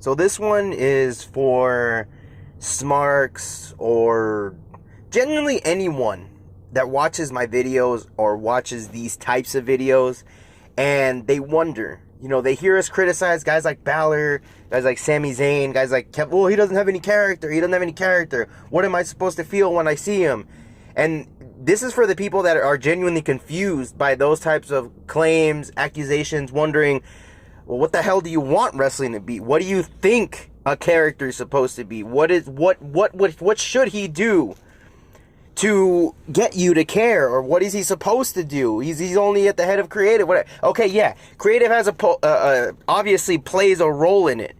So this one is for Smarks or genuinely anyone that watches my videos or watches these types of videos and they wonder, they hear us criticize guys like Balor, guys like Sami Zayn, guys like Kevin. Well, he doesn't have any character. What am I supposed to feel when I see him? And this is for the people that are genuinely confused by those types of claims, accusations, wondering, well, what the hell do you want wrestling to be? What do you think a character is supposed to be? What should he do to get you to care? Or what is he supposed to do? He's only at the head of creative. Okay, yeah, creative has obviously plays a role in it.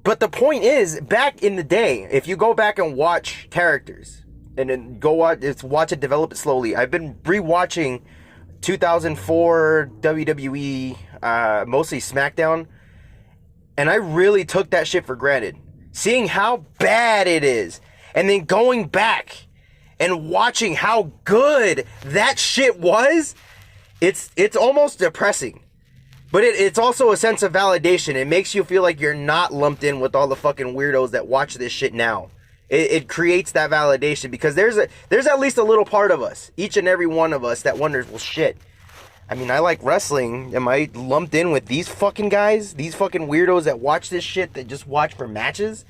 But the point is, back in the day, if you go back and watch characters and then watch it develop it slowly. I've been rewatching 2004 WWE, mostly SmackDown, and I really took that shit for granted. Seeing how bad it is, and then going back and watching how good that shit was, it's almost depressing. But it's also a sense of validation. It makes you feel like you're not lumped in with all the fucking weirdos that watch this shit now. It creates that validation because there's at least a little part of us, each and every one of us, that wonders, well, shit. I mean, I like wrestling. Am I lumped in with these fucking guys? These fucking weirdos that watch this shit, that just watch for matches?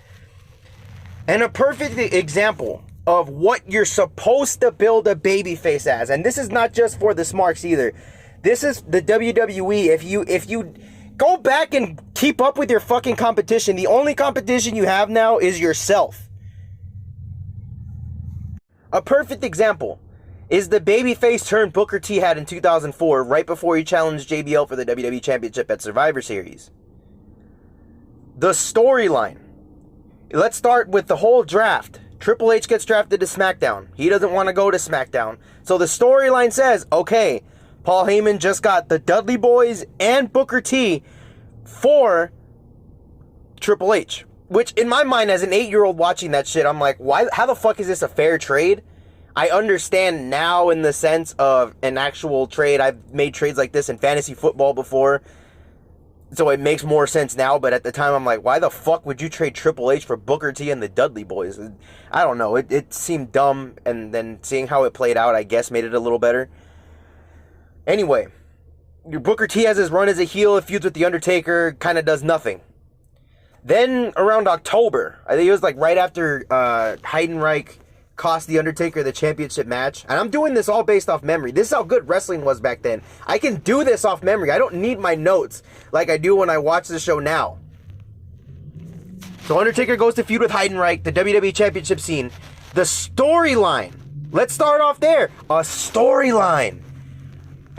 And a perfect example of what you're supposed to build a babyface as, and this is not just for the Smarks either. This is the WWE. If you go back and keep up with your fucking competition, the only competition you have now is yourself. A perfect example is the babyface turn Booker T had in 2004, right before he challenged JBL for the WWE Championship at Survivor Series. The storyline. Let's start with the whole draft. Triple H gets drafted to SmackDown. He doesn't want to go to SmackDown. So the storyline says, okay, Paul Heyman just got the Dudley Boys and Booker T for Triple H. Which, in my mind, as an 8-year-old watching that shit, I'm like, why? How the fuck is this a fair trade? I understand now in the sense of an actual trade. I've made trades like this in fantasy football before, so it makes more sense now. But at the time, I'm like, why the fuck would you trade Triple H for Booker T and the Dudley Boys? I don't know. It seemed dumb, and then seeing how it played out, I guess, made it a little better. Anyway, Booker T has his run as a heel, it feuds with The Undertaker, kind of does nothing. Then, around October, I think it was like right after Heidenreich cost The Undertaker the championship match. And I'm doing this all based off memory. This is how good wrestling was back then. I can do this off memory. I don't need my notes like I do when I watch the show now. So Undertaker goes to feud with Heidenreich, the WWE championship scene. The storyline. Let's start off there. A storyline.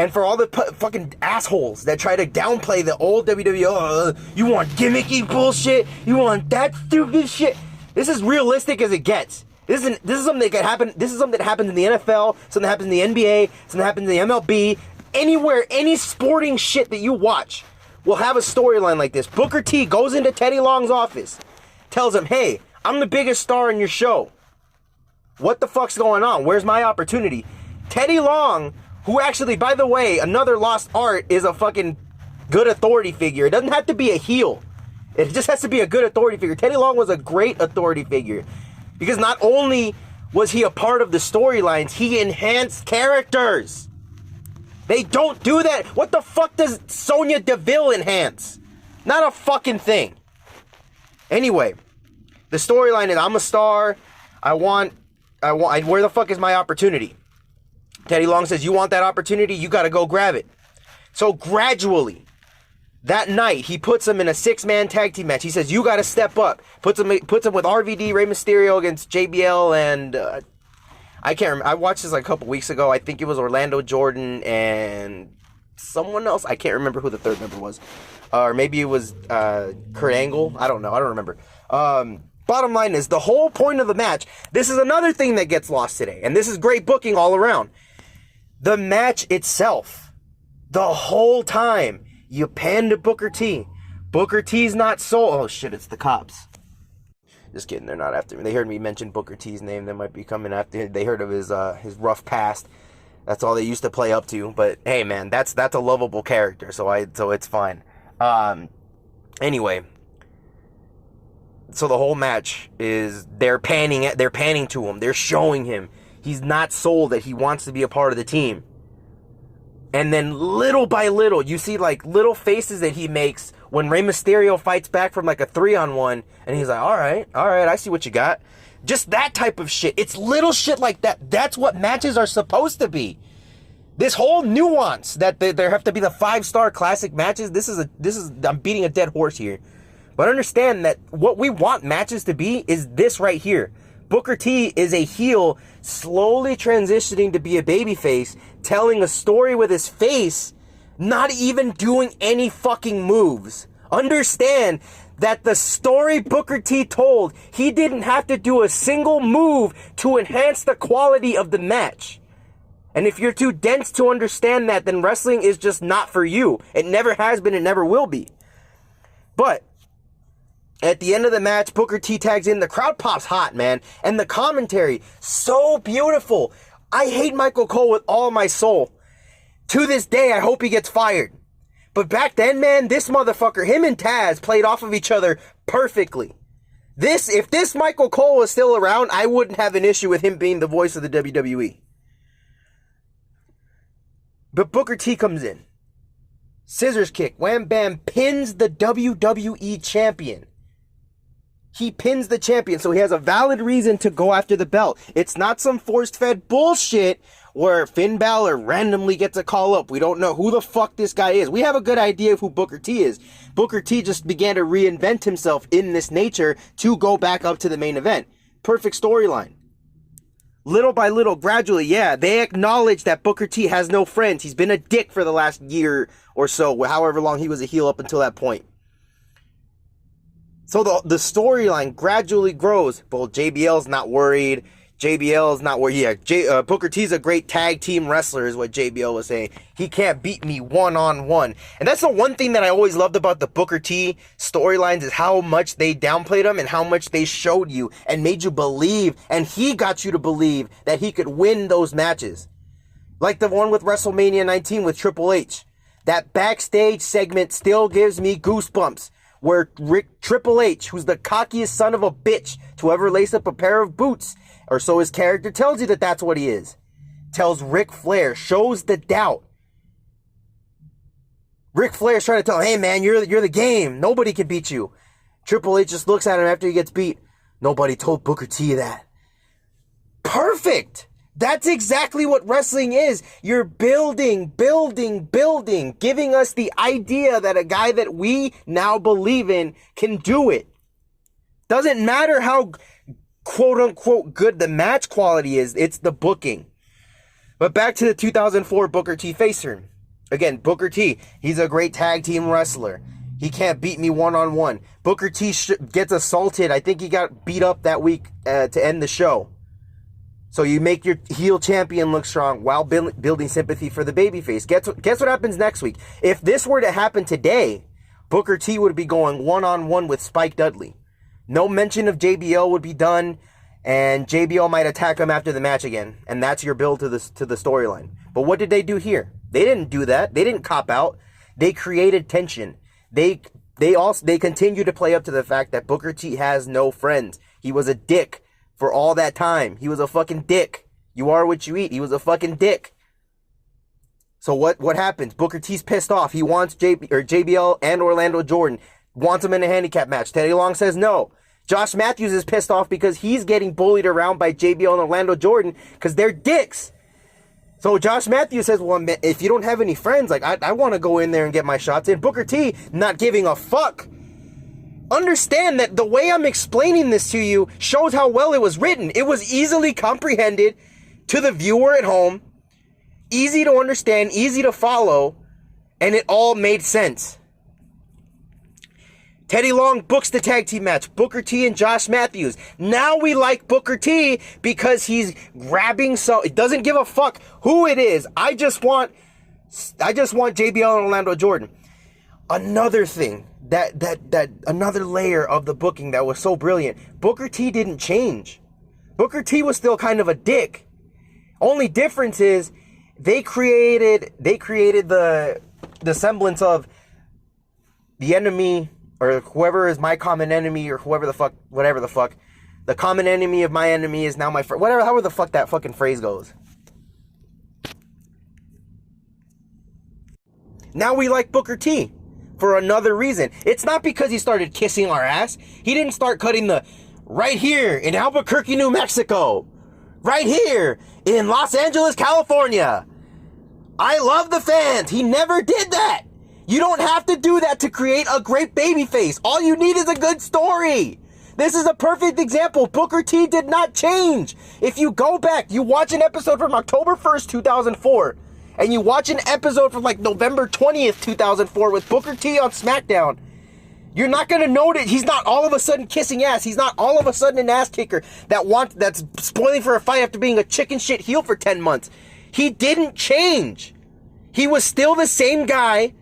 And for all the fucking assholes that try to downplay the old WWE, you want gimmicky bullshit? You want that stupid shit? This is realistic as it gets. This is something that can happen. This is something that happens in the NFL, something that happens in the NBA, something that happens in the MLB. Anywhere, any sporting shit that you watch will have a storyline like this. Booker T goes into Teddy Long's office, tells him, hey, I'm the biggest star in your show. What the fuck's going on? Where's my opportunity? Teddy Long, who actually, by the way, another lost art, is a fucking good authority figure. It doesn't have to be a heel. It just has to be a good authority figure. Teddy Long was a great authority figure. Because not only was he a part of the storylines, he enhanced characters. They don't do that. What the fuck does Sonya Deville enhance? Not a fucking thing. Anyway, the storyline is, I'm a star. Where the fuck is my opportunity? Teddy Long says, you want that opportunity? You got to go grab it. So gradually, that night, he puts him in a 6-man tag team match. He says, you got to step up. Puts him with RVD, Rey Mysterio against JBL, and I can't remember. I watched this like a couple weeks ago. I think it was Orlando Jordan and someone else. I can't remember who the third member was. Or maybe it was Kurt Angle. I don't know. I don't remember. Bottom line is, the whole point of the match, this is another thing that gets lost today, and this is great booking all around. The match itself, the whole time, you pan to Booker T. Booker T's not sold. Oh shit, it's the cops. Just kidding, they're not after me. They heard me mention Booker T's name. They might be coming after. They heard of his rough past. That's all they used to play up to. But hey, man, that's a lovable character. So it's fine. Anyway, So the whole match is they're panning to him. They're showing him he's not sold, that he wants to be a part of the team. And then little by little, you see like little faces that he makes when Rey Mysterio fights back from like a 3-on-1, and he's like, all right, I see what you got. Just that type of shit. It's little shit like that. That's what matches are supposed to be. This whole nuance that there have to be the 5-star classic matches. This is I'm beating a dead horse here. But understand that what we want matches to be is this right here. Booker T is a heel slowly transitioning to be a babyface, telling a story with his face, not even doing any fucking moves. Understand that the story Booker T told, he didn't have to do a single move to enhance the quality of the match. And if you're too dense to understand that, then wrestling is just not for you. It never has been, it never will be. But at the end of the match, Booker T tags in. The crowd pops hot, man. And the commentary, so beautiful. I hate Michael Cole with all my soul. To this day, I hope he gets fired. But back then, man, this motherfucker, him and Taz played off of each other perfectly. If this Michael Cole was still around, I wouldn't have an issue with him being the voice of the WWE. But Booker T comes in. Scissors kick. Wham bam. Pins the WWE champion. He pins the champion, so he has a valid reason to go after the belt. It's not some force-fed bullshit where Finn Balor randomly gets a call up. We don't know who the fuck this guy is. We have a good idea of who Booker T is. Booker T just began to reinvent himself in this nature to go back up to the main event. Perfect storyline. Little by little, gradually, yeah, they acknowledge that Booker T has no friends. He's been a dick for the last year or so, however long he was a heel up until that point. So the storyline gradually grows. Well, JBL's not worried. Yeah, Booker T's a great tag team wrestler is what JBL was saying. He can't beat me one-on-one. And that's the one thing that I always loved about the Booker T storylines is how much they downplayed him and how much they showed you and made you believe, and he got you to believe that he could win those matches. Like the one with WrestleMania 19 with Triple H. That backstage segment still gives me goosebumps. Where Triple H, who's the cockiest son of a bitch to ever lace up a pair of boots, or so his character tells you that that's what he is, tells Ric Flair, shows the doubt. Ric Flair's trying to tell him, hey man, you're the game. Nobody can beat you. Triple H just looks at him after he gets beat. Nobody told Booker T that. Perfect. That's exactly what wrestling is. You're building, giving us the idea that a guy that we now believe in can do it. Doesn't matter how quote-unquote good the match quality is, it's the booking. But back to the 2004 Booker T face turn. Again, Booker T, he's a great tag team wrestler. He can't beat me one-on-one. Booker T gets assaulted. I think he got beat up that week to end the show. So you make your heel champion look strong while building sympathy for the babyface. Guess what happens next week? If this were to happen today, Booker T would be going one-on-one with Spike Dudley. No mention of JBL would be done, and JBL might attack him after the match again. And that's your build to the storyline. But what did they do here? They didn't do that. They didn't cop out. They created tension. They continue to play up to the fact that Booker T has no friends. He was a dick. For all that time, he was a fucking dick. You are what you eat. He was a fucking dick. So what happens? Booker T's pissed off. He wants JBL and Orlando Jordan. Wants him in a handicap match. Teddy Long says no. Josh Matthews is pissed off because he's getting bullied around by JBL and Orlando Jordan because they're dicks. So Josh Matthews says, well, if you don't have any friends, like I want to go in there and get my shots in. Booker T not giving a fuck. Understand that the way I'm explaining this to you shows how well it was written. It was easily comprehended to the viewer at home, easy to understand, easy to follow, and it all made sense. Teddy Long books the tag team match, Booker T and Josh Matthews. Now we like Booker T because he's grabbing it doesn't give a fuck who it is. I just want JBL and Orlando Jordan. Another thing, that another layer of the booking that was so brilliant. Booker T didn't change. Booker T was still kind of a dick. Only difference is they created the semblance of the enemy or whoever is my common enemy, or whoever the fuck, whatever the fuck, the common enemy of my enemy is now my friend. Whatever, however the fuck that fucking phrase goes. Now we like Booker T for another reason. It's not because he started kissing our ass. He didn't start cutting the right here in Albuquerque, New Mexico. Right here in Los Angeles, California. I love the fans. He never did that. You don't have to do that to create a great babyface. All you need is a good story. This is a perfect example. Booker T did not change. If you go back, you watch an episode from October 1st, 2004, and you watch an episode from like November 20th, 2004 with Booker T on SmackDown, you're not going to notice he's not all of a sudden kissing ass. He's not all of a sudden an ass kicker that's spoiling for a fight after being a chicken shit heel for 10 months. He didn't change. He was still the same guy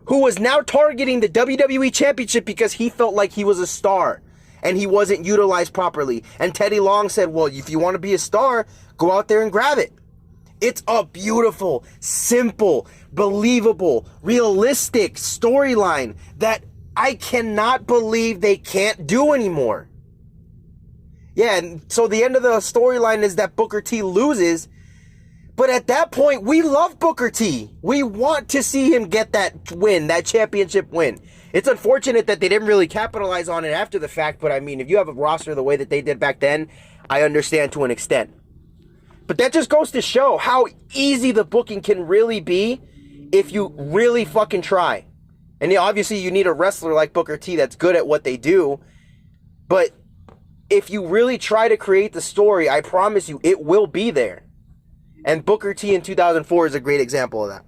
who was now targeting the WWE Championship because he felt like he was a star and he wasn't utilized properly. And Teddy Long said, well, if you want to be a star, go out there and grab it. It's a beautiful, simple, believable, realistic storyline that I cannot believe they can't do anymore. Yeah, and so the end of the storyline is that Booker T loses. But at that point, we love Booker T. We want to see him get that win, that championship win. It's unfortunate that they didn't really capitalize on it after the fact, but I mean, if you have a roster the way that they did back then, I understand to an extent. But that just goes to show how easy the booking can really be if you really fucking try. And obviously you need a wrestler like Booker T that's good at what they do, but if you really try to create the story, I promise you, it will be there. And Booker T in 2004 is a great example of that.